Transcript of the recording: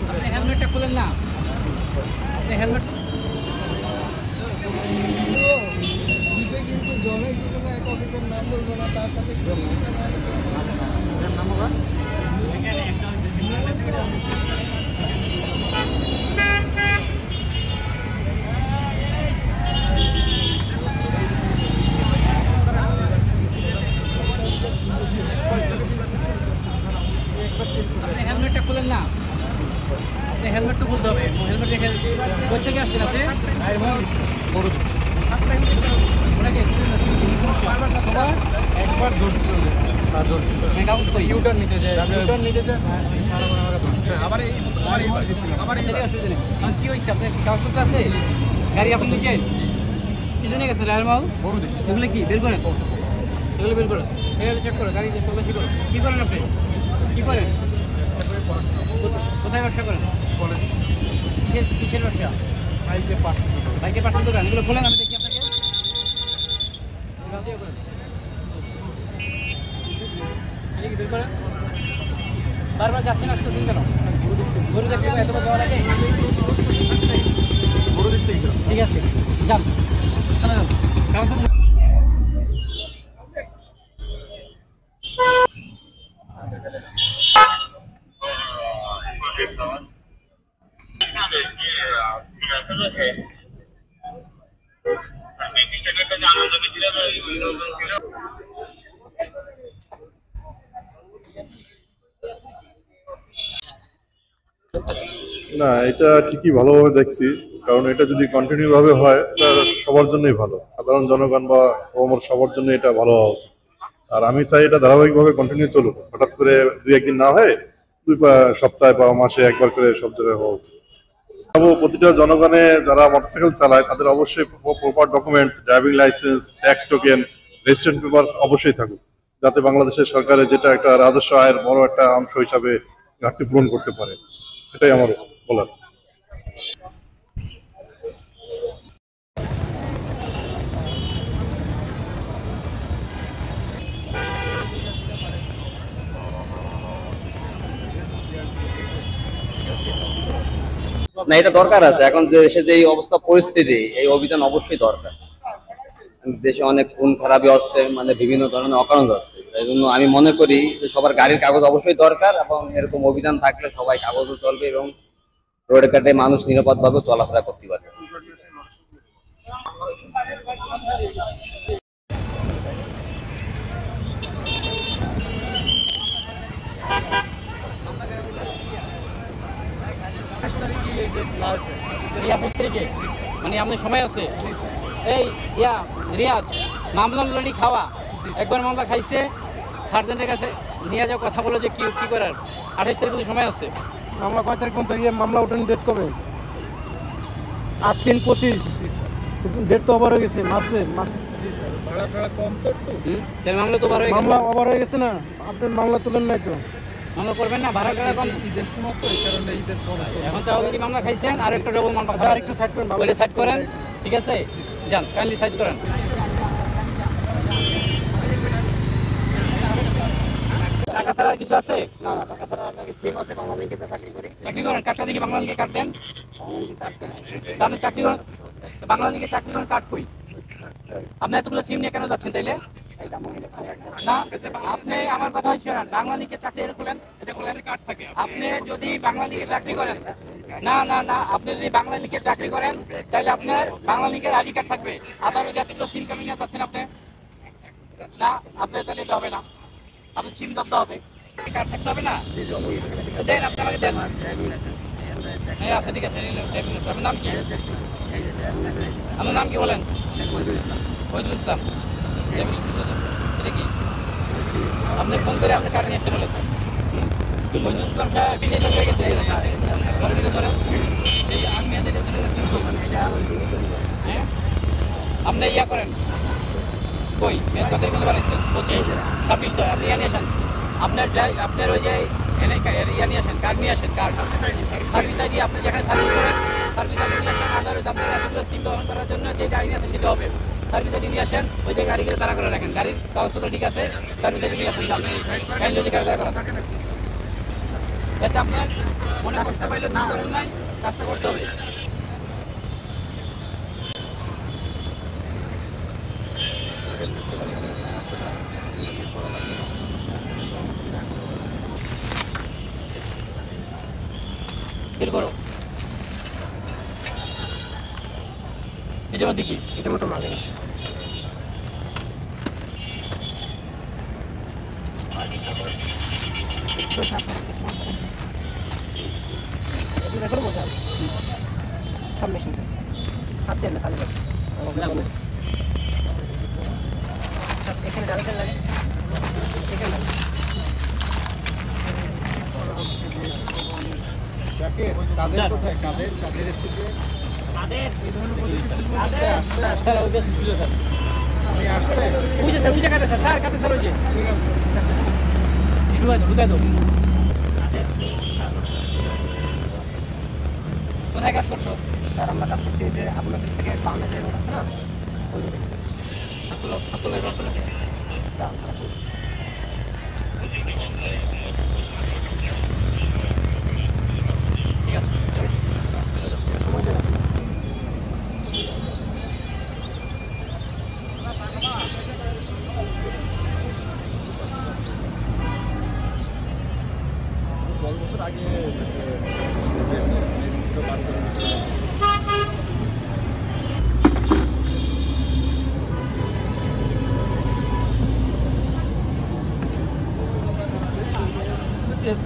আপনি হেলমেটটা খুলেন না, আপনি হেলমেট শীতে কিন্তু জলে কিন্তু না, এক অফিসের নাম বলবো না, তার সাথে নাম হবে আপনি হেলমেটটা খুলেন না, আপনি হেলমেটটা খুলতে হবে। হেলমেট রেখে কোথা থেকে আসছেন আপনি? ওনাকে একবার কাগজ কই ইউটার্ন নিতে যায়, আবার এই অসুবিধা নেই। কি হয়েছে আপনার কাগজপত্র আছে? গাড়ি আপনি নিচেন পিছনে গেছে রায়ের মাল এগুলো কি বের করেন, এগুলো বের করেন, এগুলো চেক করো, গাড়ি তল্লাশি করো। কী করেন আপনি, কী করেন, কোথায় ব্যবসা করেন? কিসের ব্যবসা? বাইকের পার্সেল দোকান। এগুলো খোলেন, আমি দেখি আপনাকে। বের করেন। বারবার যাচ্ছেন, আসতেছেন কেন? গরু দেখতে এতবার যাওয়ার আগে গরু দেখতে ঠিক আছে, যান। না, এটা ঠিকই ভালোভাবে দেখছি, কারণ এটা যদি কন্টিনিউ ভাবে হয় এটা সবার জন্যই ভালো, সাধারণ জনগণ বা আমার সবার জন্য এটা ভালো হওয়া উচিত। আর আমি চাই এটা ধারাবাহিকভাবে কন্টিনিউ চলুক, হঠাৎ করে দুই একদিন না হয়ে সপ্তাহে বা মাসে একবার করে সব জায়গায় হওয়া উচিত। প্রতিটা জনগণে যারা মোটরসাইকেল চালায় তাদের অবশ্যই proper documents, driving licence, tax token, registration paper অবশ্যই থাকুক, যাতে বাংলাদেশের সরকারের যেটা একটা রাজস্ব আয়ের বড় একটা অংশ হিসাবে ঘাটতি পূরণ করতে পারে। এটাই আমার বলার। না, এটা দরকার আছে। এখন যে দেশে যে অবস্থা পরিস্থিতি, এই অভিযান অবশ্যই দরকার। দেশে অনেক খুন খারাপি হচ্ছে, মানে বিভিন্ন ধরনের অকারণ হচ্ছে। এই জন্য আমি মনে করি যে সবার গাড়ির কাগজ অবশ্যই দরকার, এবং এরকম অভিযান থাকলে সবাই কাগজও চলবে এবং রোডে ঘাটে মানুষ নিরাপদভাবে চলাফেরা করতে পারবে। মানে আপনার সময় আছে? এই রিয়াজ, মামলা অলরেডি খাওয়া, একবার মামলা খাইছে, সার্জেন্টের কাছে নিয়ে যাও, কথা বলো যে কি করার। 28 তারিখ সময় আছে। মামলা কয় তারিখ পর্যন্ত? মামলা ওঠানো ডেট কবে? 8/3/25। ডেট তো ওভার হয়ে গেছে, মার্চে। মামলা তো মামলা ওভার হয়ে গেছে না, আপনার মামলা তুলেন নাই তো? মামলা করবেন না, ভাড়া টাকা কম। ঈদের সময় তো, এই কারণে ঈদের পর এখন তো অলরেডি মামলা খাইছেন, আর একটা ডবল মামলা। আর একটু সাইড করেন, ওইটা সাইড করেন, ঠিক আছে? যান, কাইন্ডলি সাইড করেন। টাকা ছাড়া কিছু আছে? না না, টাকা ছাড়া আপনাকে সেম আছে, বাংলা ব্যাংকে চাকরি করে। চাকরি করেন, কার্ডটা দেখি বাংলা লিগে কার্ড দেন। আপনি চাকরি করেন, বাংলা লিগে চাকরি করেন, কার্ড কই? আপনি এতগুলো সিম নিয়ে কেন যাচ্ছেন তাইলে? না, আপনি আমার কথা হচ্ছে না, বাংলা লিগে চাকরি খোলেন, এটা খোলেন, কার্ড থাকে। আপনি যদি বাংলা লিগে চাকরি করেন, না না না, আপনি যদি বাংলা লিগে চাকরি করেন তাহলে আপনার বাংলা লিগের আইডি কার্ড থাকবে। আবার ওই এতগুলো সিম কেন নিয়ে যাচ্ছেন আপনি? না, আপনার তাহলে এটা হবে না, আপনি সিম করতে হবে, কার্ড থাকতে হবে না। দেন আপনি আমাকে দেন। হ্যাঁ আচ্ছা, ঠিক আছে। আপনার নাম কি? আপনার নাম কি বলেন? ওহিদুল ইসলাম। এটা কি আপনি ফোন করে আপনি কার্ড নিয়ে এসে বলেছেন? ওহিদুল ইসলাম সাহেব বিদেশ হয়ে গেছে। আপনি ইয়া করেন কই কথাই বলে বানাইছেন 26 আপনি ইয়া নিয়ে আসেন, আপনার ওই যে ইয়া নিয়ে আসেন, কার্ড নিয়ে আসেন, কার্ড সার্ভিস আইডি। আপনি যেখানে সার্ভিস করেন সার্ভিস আইডি নিয়ে আসেন। আদারওয়াইজ আপনার এতগুলো সিম ব্যবহার করার জন্য যে আইন আছে সেটা হবে। সার্ভিস আইডি নিয়ে আসেন, ওই যে গাড়ি দাঁড়া করে রাখেন, গাড়ির কাগজপত্র ঠিক আছে, সার্ভিস আইডি নিয়ে আসেন, গাড়ি যদি কাগজ করা থাকে যাতে আপনার মনে কষ্ট পাইলে না নাই কাজটা করতে হবে। বের করো এটার মধ্যে কি এটার মতো মাল জিনিস দেখো বোঝা সব মেশিন হাত দেন না কালি এখানে জালটা লাগে এখানে লাগে কাদের কোথায় কাদের কাদের এসেছে স্যার ওই যে ছিল স্যার আমি আসছে ওই যে স্যার ওই জায়গাতে স্যার তার কাছে স্যার ওই যে ঢুকাই দাও কোথায় কাজ করছো? স্যার আমরা কাজ করছি যে আপনার সাথে থেকে বামে যে রোড আছে না ওই রোডে দাঁড়ান স্যার ঠিক আছে সময় দিয়ে রাখছি বছর আগে টেস্ট